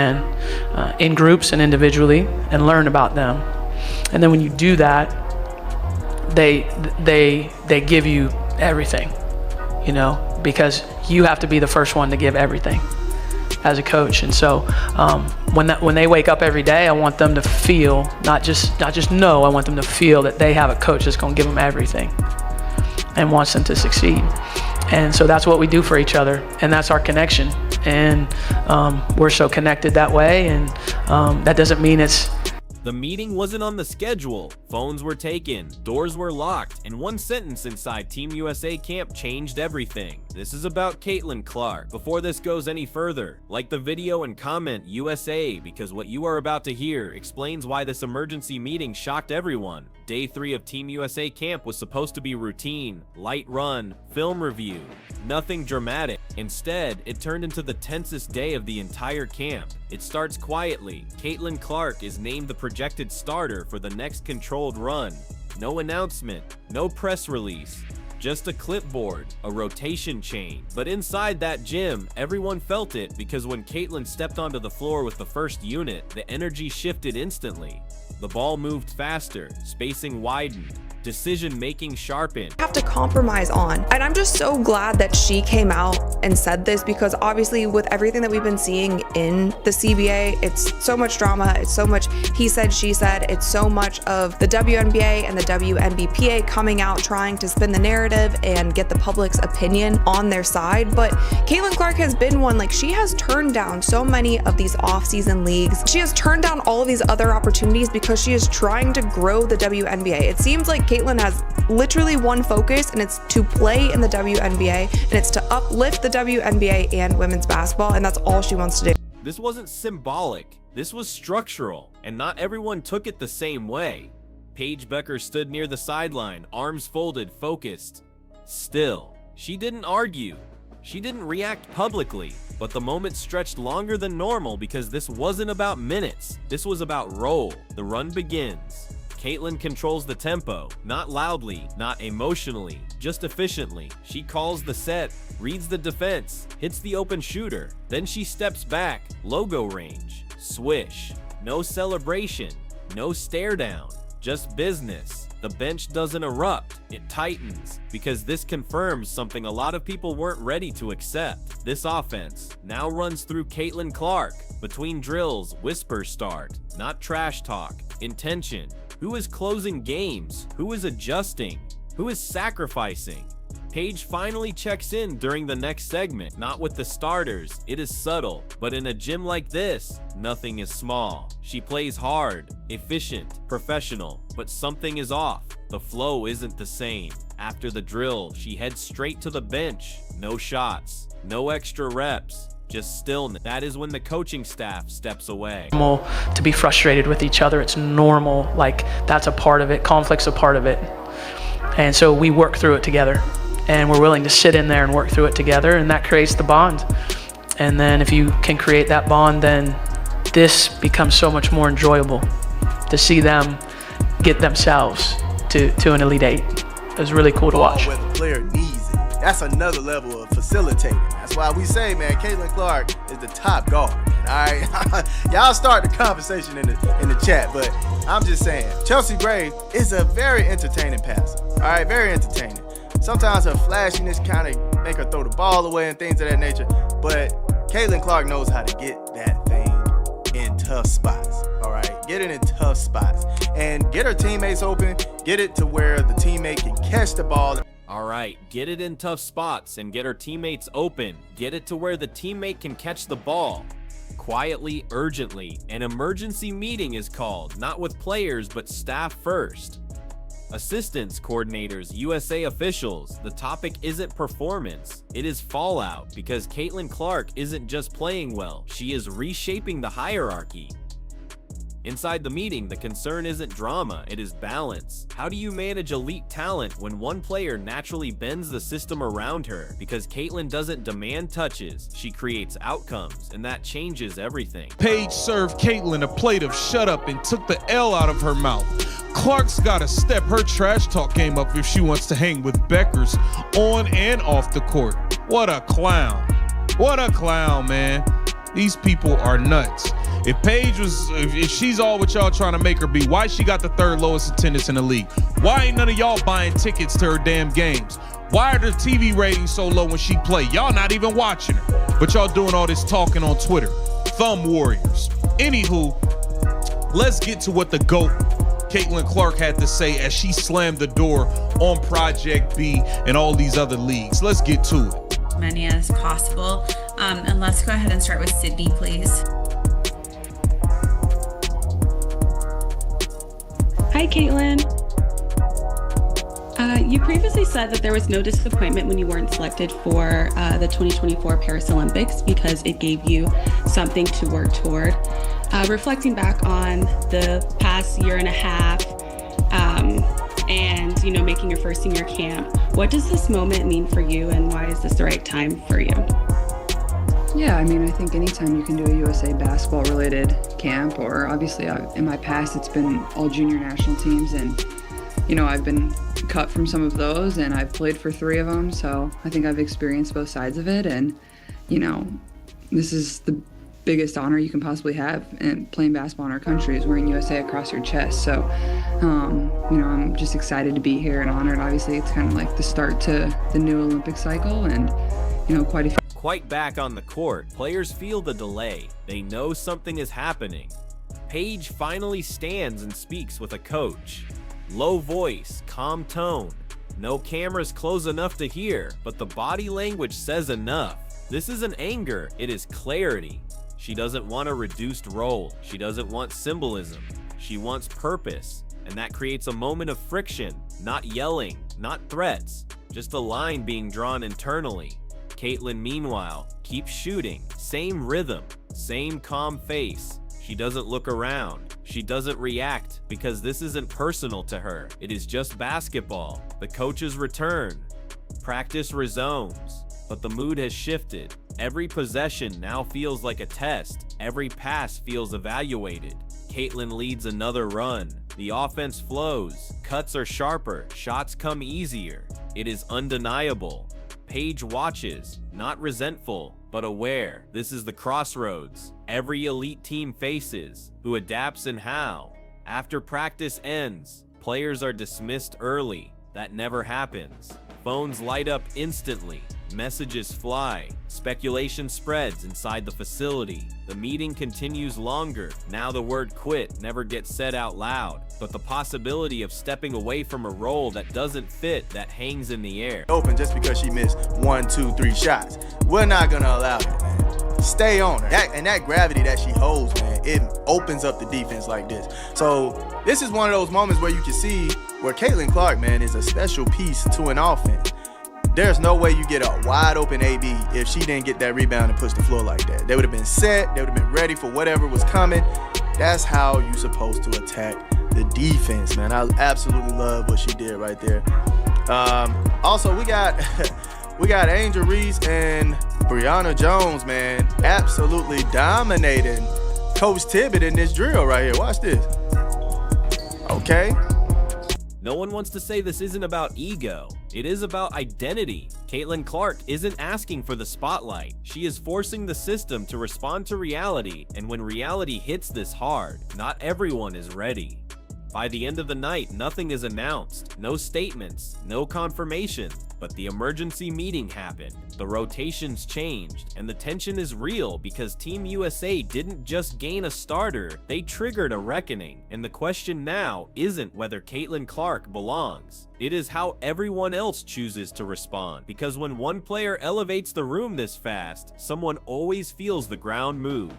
and in groups and individually, and learn about them. And then when you do that, they give you everything, you know, because you have to be the first one to give everything as a coach. And so when they wake up every day, I want them to feel, not just know, I want them to feel that they have a coach that's going to give them everything and wants them to succeed. And so that's what we do for each other, and that's our connection. And we're so connected that way, and that doesn't mean it's... The meeting wasn't on the schedule, phones were taken, doors were locked, and one sentence inside Team USA camp changed everything. This is about Caitlin Clark. Before this goes any further, like the video and comment USA, because what you are about to hear explains why this emergency meeting shocked everyone. Day 3 of Team USA camp was supposed to be routine, light run, film review, nothing dramatic. Instead, it turned into the tensest day of the entire camp. It starts quietly. Caitlin Clark is named the projected starter for the next controlled run. No announcement, no press release, just a clipboard, a rotation chain. But inside that gym, everyone felt it, because when Caitlin stepped onto the floor with the first unit, the energy shifted instantly. The ball moved faster, spacing widened, decision-making sharpened. Have to compromise on. And I'm just so glad that she came out and said this, because obviously with everything that we've been seeing in the CBA, it's so much drama, it's so much he said, she said, it's so much of the WNBA and the WNBPA coming out trying to spin the narrative and get the public's opinion on their side. But Caitlin Clark has been one, like, she has turned down so many of these off-season leagues. She has turned down all of these other opportunities because she is trying to grow the WNBA. It seems like Caitlin has literally one focus, and it's to play in the WNBA, and it's to uplift the WNBA and women's basketball, and that's all she wants to do. This wasn't symbolic, this was structural, and not everyone took it the same way. Paige Becker stood near the sideline, arms folded, focused. Still, she didn't argue. She didn't react publicly, but the moment stretched longer than normal because this wasn't about minutes. This was about role. The run begins. Caitlin controls the tempo, not loudly, not emotionally, just efficiently. She calls the set, reads the defense, hits the open shooter. Then she steps back, logo range, swish. No celebration, no stare down, just business. The bench doesn't erupt, it tightens, because this confirms something a lot of people weren't ready to accept. This offense now runs through Caitlin Clark. Between drills, whispers start, not trash talk, intention. Who is closing games? Who is adjusting? Who is sacrificing? Paige finally checks in during the next segment, not with the starters. It is subtle, but in a gym like this, nothing is small. She plays hard, efficient, professional, but something is off. The flow isn't the same. After the drill, she heads straight to the bench. No shots, no extra reps. Just stillness. That is when the coaching staff steps away. Normal to be frustrated with each other. It's normal. Like, that's a part of it. Conflict's a part of it. And so we work through it together. And we're willing to sit in there and work through it together, and that creates the bond. And then if you can create that bond, then this becomes so much more enjoyable to see them get themselves to an Elite Eight. It was really cool to watch. Where the player needs it. That's another level of facilitating. That's why we say, man, Caitlin Clark is the top guard. All right, y'all start the conversation in the chat, but I'm just saying, Chelsea Gray is a very entertaining passer. All right, very entertaining. Sometimes her flashiness kind of make her throw the ball away and things of that nature, but Caitlin Clark knows how to get that thing in tough spots, all right? Get it in tough spots and get her teammates open, get it to where the teammate can catch the ball. All right, get it in tough spots and get her teammates open. Get it to where the teammate can catch the ball. Quietly, urgently, an emergency meeting is called, not with players, but staff first. Assistants, coordinators, USA officials. The topic isn't performance, it is fallout, because Caitlin Clark isn't just playing well, she is reshaping the hierarchy. Inside the meeting, the concern isn't drama, it is balance. How do you manage elite talent when one player naturally bends the system around her? Because Caitlin doesn't demand touches, she creates outcomes, and that changes everything. Paige served Caitlin a plate of shut up and took the L out of her mouth. Clark's gotta step her trash talk game up if she wants to hang with Beckers on and off the court. What a clown. What a clown, man. These people are nuts. If she's all what y'all trying to make her be, why she got the third lowest attendance in the league? Why ain't none of y'all buying tickets to her damn games? Why are the TV ratings so low when she play? Y'all not even watching her, but y'all doing all this talking on Twitter. Thumb warriors. Anywho, let's get to what the GOAT, Caitlin Clark, had to say as she slammed the door on Project B and all these other leagues. Let's get to it. Many as possible. And let's go ahead and start with Sydney, please. Hi, Caitlin. You previously said that there was no disappointment when you weren't selected for the 2024 Paris Olympics because it gave you something to work toward. Reflecting back on the past year and a half and, making your first senior camp, what does this moment mean for you and why is this the right time for you? Yeah, I think anytime you can do a USA basketball related camp, or obviously in my past it's been all junior national teams, and I've been cut from some of those and I've played for 3 of them, so I think I've experienced both sides of it, and this is the biggest honor you can possibly have in playing basketball in our country, is wearing USA across your chest. So I'm just excited to be here and honored. Obviously it's kind of like the start to the new Olympic cycle, and Quite back on the court, players feel the delay. They know something is happening. Paige finally stands and speaks with a coach. Low voice, calm tone. No cameras close enough to hear, but the body language says enough. This isn't anger, it is clarity. She doesn't want a reduced role. She doesn't want symbolism. She wants purpose. And that creates a moment of friction, not yelling, not threats, just a line being drawn internally. Caitlin, meanwhile, keeps shooting. Same rhythm, same calm face. She doesn't look around. She doesn't react because this isn't personal to her. It is just basketball. The coaches return. Practice resumes. But the mood has shifted. Every possession now feels like a test. Every pass feels evaluated. Caitlin leads another run. The offense flows. Cuts are sharper. Shots come easier. It is undeniable. Paige watches, not resentful, but aware. This is the crossroads every elite team faces. Who adapts and how? After practice ends, players are dismissed early. That never happens. Phones light up instantly. Messages fly. Speculation spreads inside the facility. The meeting continues longer. Now the word quit never gets said out loud, but the possibility of stepping away from a role that doesn't fit, that hangs in the air. Open just because she missed 1, 2, 3 shots. We're not gonna allow it, man. Stay on her. That gravity that she holds, man, it opens up the defense like this. So this is one of those moments where you can see where Caitlin Clark, man, is a special piece to an offense. There's no way you get a wide open AB if she didn't get that rebound and push the floor like that. They would have been set. They would have been ready for whatever was coming. That's how you're supposed to attack the defense, man. I absolutely love what she did right there. Also, we got Angel Reese and Brianna Jones, man, absolutely dominating Coach Tibbett in this drill right here. Watch this. Okay. No one wants to say this isn't about ego. It is about identity. Caitlin Clark isn't asking for the spotlight. She is forcing the system to respond to reality, and when reality hits this hard, not everyone is ready. By the end of the night, nothing is announced, no statements, no confirmation, but the emergency meeting happened. The rotations changed, and the tension is real because Team USA didn't just gain a starter, they triggered a reckoning. And the question now isn't whether Caitlin Clark belongs. It is how everyone else chooses to respond, because when one player elevates the room this fast, someone always feels the ground move.